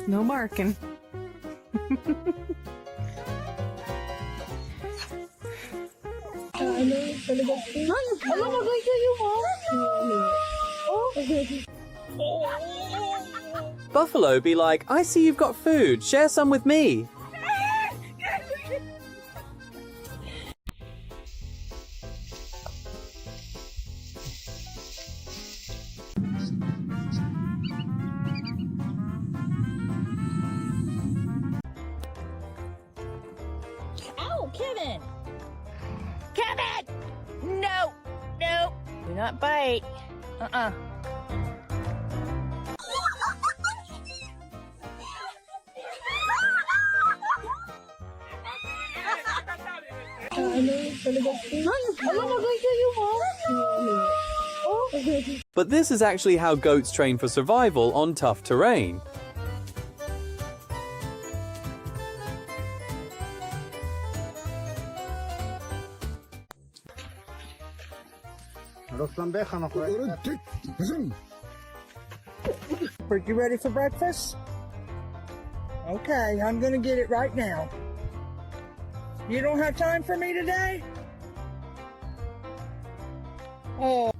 No marking. Alam mo, kayo mo. Buffalo be like, I see you've got food, share some with me. Ow, Kevin! Kevin! No! No! Do not bite. Alam mo, kayo mo. But this is actually how goats train for survival on tough terrain. You ready for breakfast? Okay, I'm gonna get it right now. You don't have time for me today? Oh.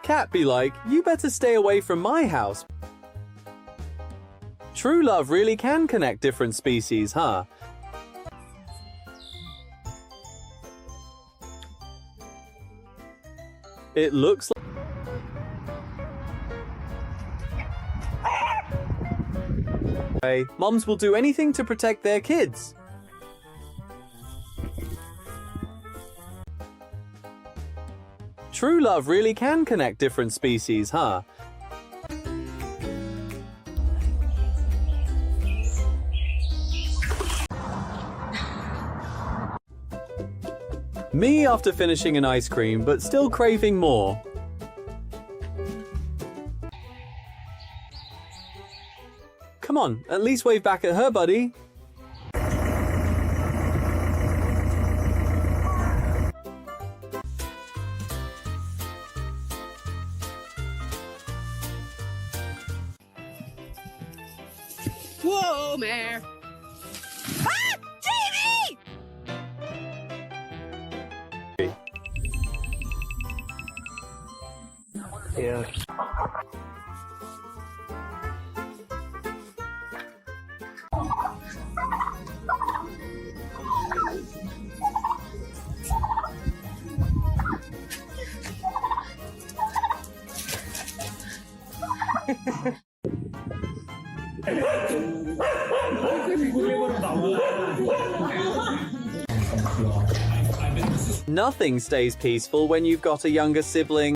Cat be like, you better stay away from my house. True love really can connect different species, huh? It looks like moms will do anything to protect their kids. True love really can connect different species, huh? Me after finishing an ice cream, but still craving more. Come on, at least wave back at her, buddy. Whoa, mare. Ah! Jamie! Yeah. Nothing stays peaceful when you've got a younger sibling.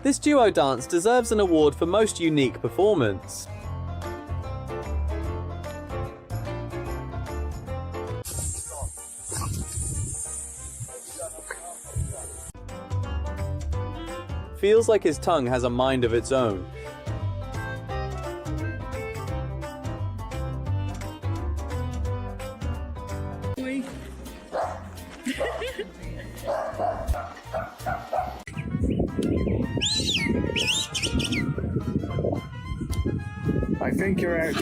This duo dance deserves an award for most unique performance. Feels like his tongue has a mind of its own. I think you're out.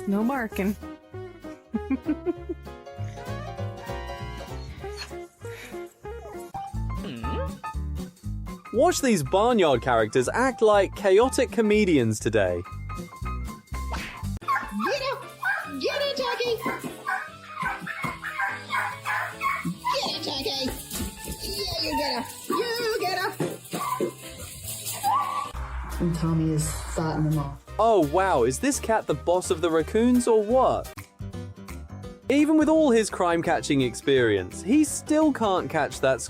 No marking. Watch these barnyard characters act like chaotic comedians today. Get it, Tucky! Get it, Tucky! Yeah, you get her! You get her! And Tommy is fighting them off. Oh wow, is this cat the boss of the raccoons or what? Even with all his crime-catching experience, he still can't catch that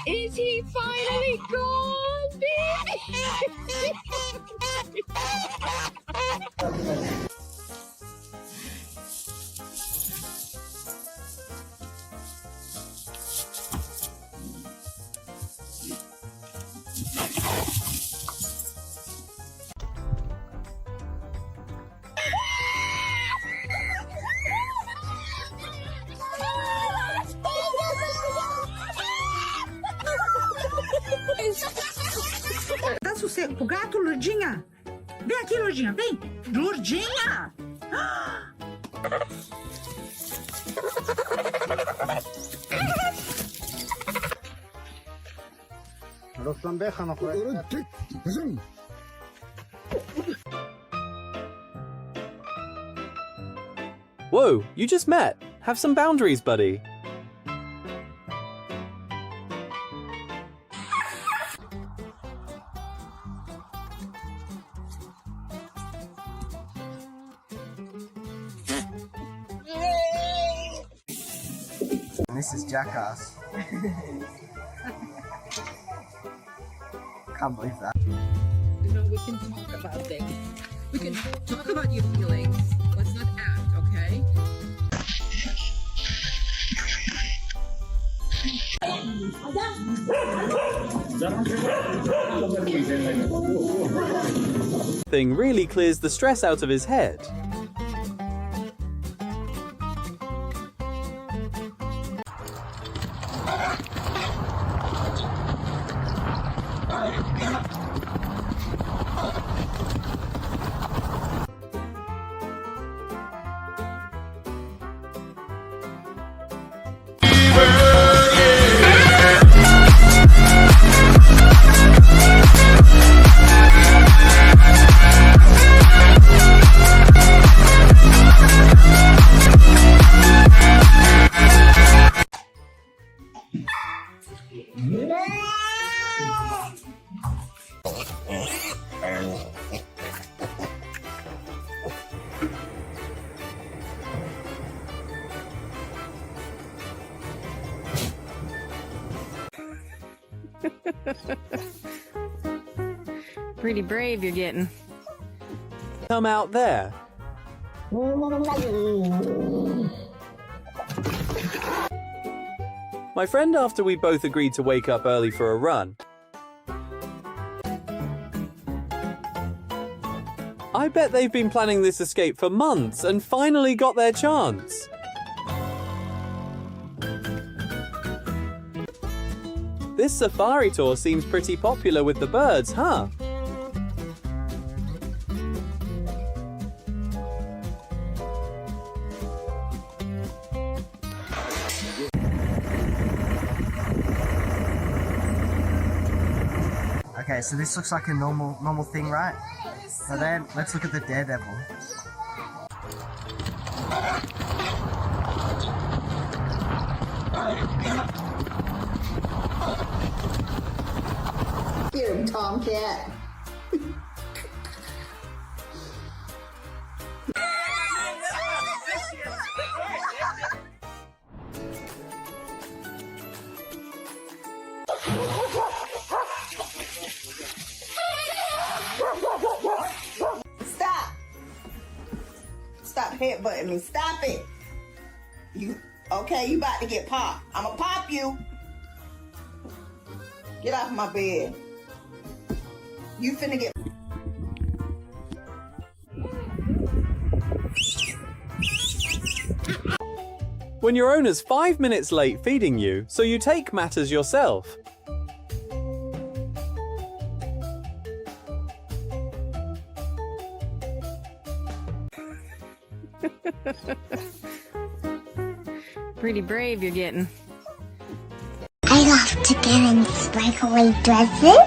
Is he finally gone, baby? Dá sossego pro gato, Lourdinha? Vem aqui, Lourdinha, vem! Lourdinha! Whoa, you just met. Have some boundaries, buddy. This is Jackass. Can't believe that. You know, we can talk about things. We can talk about your feelings. Let's not act, okay? Thing really clears the stress out of his head. Pretty brave you're getting. Come out there. My friend, after we both agreed to wake up early for a run, I bet they've been planning this escape for months and finally got their chance. This safari tour seems pretty popular with the birds, huh? Okay, so this looks like a normal thing, right? So then, let's look at the daredevil. Get him, Tomcat. Stop headbutting me. Stop it. You okay? You about to get popped. I'ma pop you. Get off my bed. You finna get. When your owner's 5 minutes late feeding you, so you take matters yourself. Pretty brave you're getting. I love to get in sparkly dresses.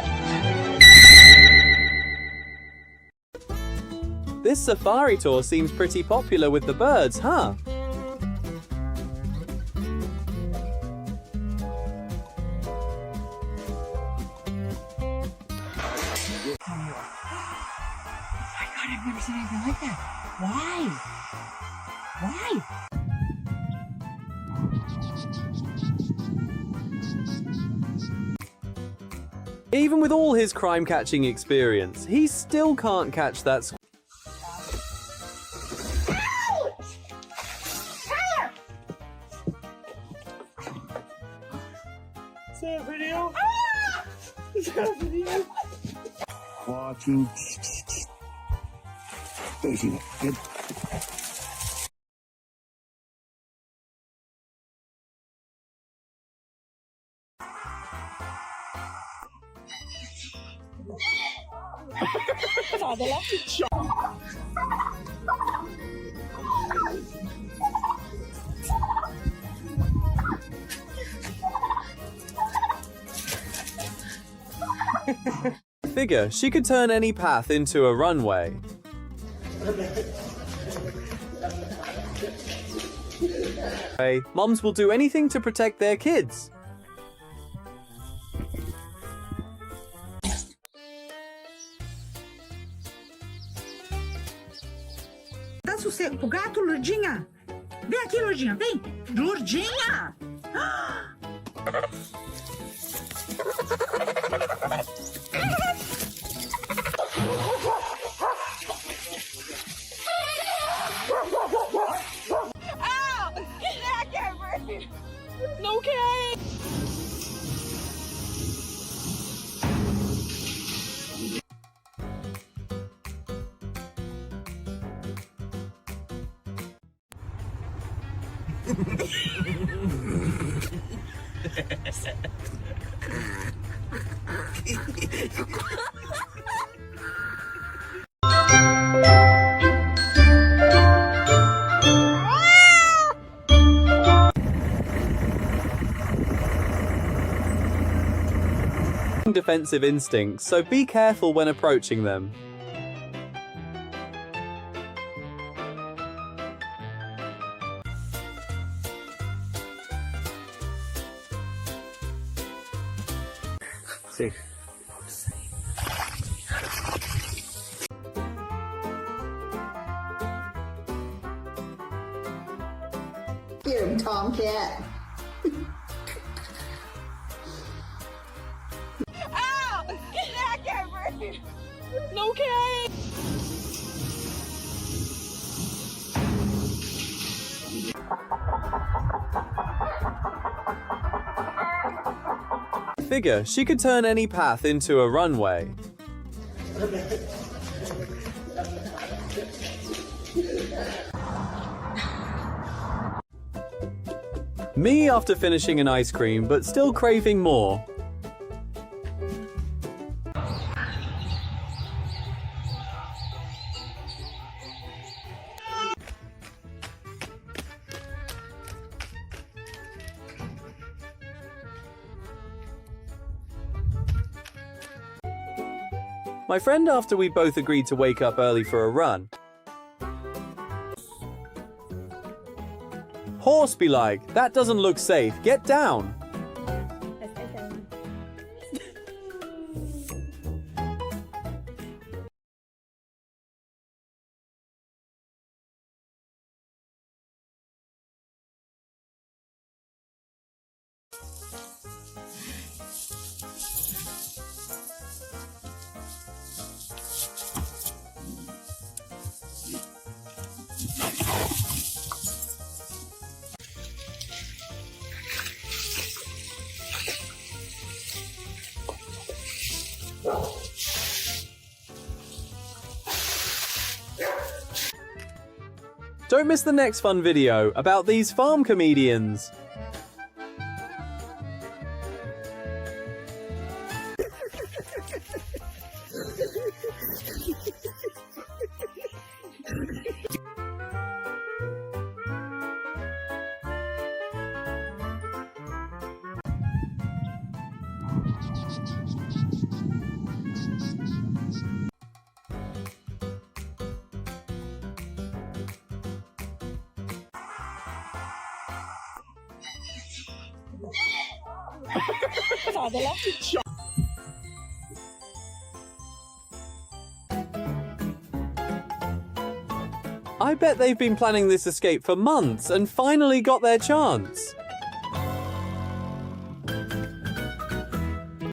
This safari tour seems pretty popular with the birds, huh? you. Oh my God, I've never seen anything like that. Why? Even with all his crime-catching experience, he still can't catch that squirrel. Is that a video? Is that a video? Watching. Easy. Good. Figure she could turn any path into a runway. Hey, moms will do anything to protect their kids. Dá sossego pro gato, Lourdinha? Vem aqui, Lourdinha, vem! Lourdinha! Defensive instincts, so be careful when approaching them. See. Get him, Tomcat. Figure she could turn any path into a runway. Me after finishing an ice cream, but still craving more. My friend after we both agreed to wake up early for a run. Horse be like, that doesn't look safe, get down. Don't miss the next fun video about these farm comedians. I bet they've been planning this escape for months and finally got their chance.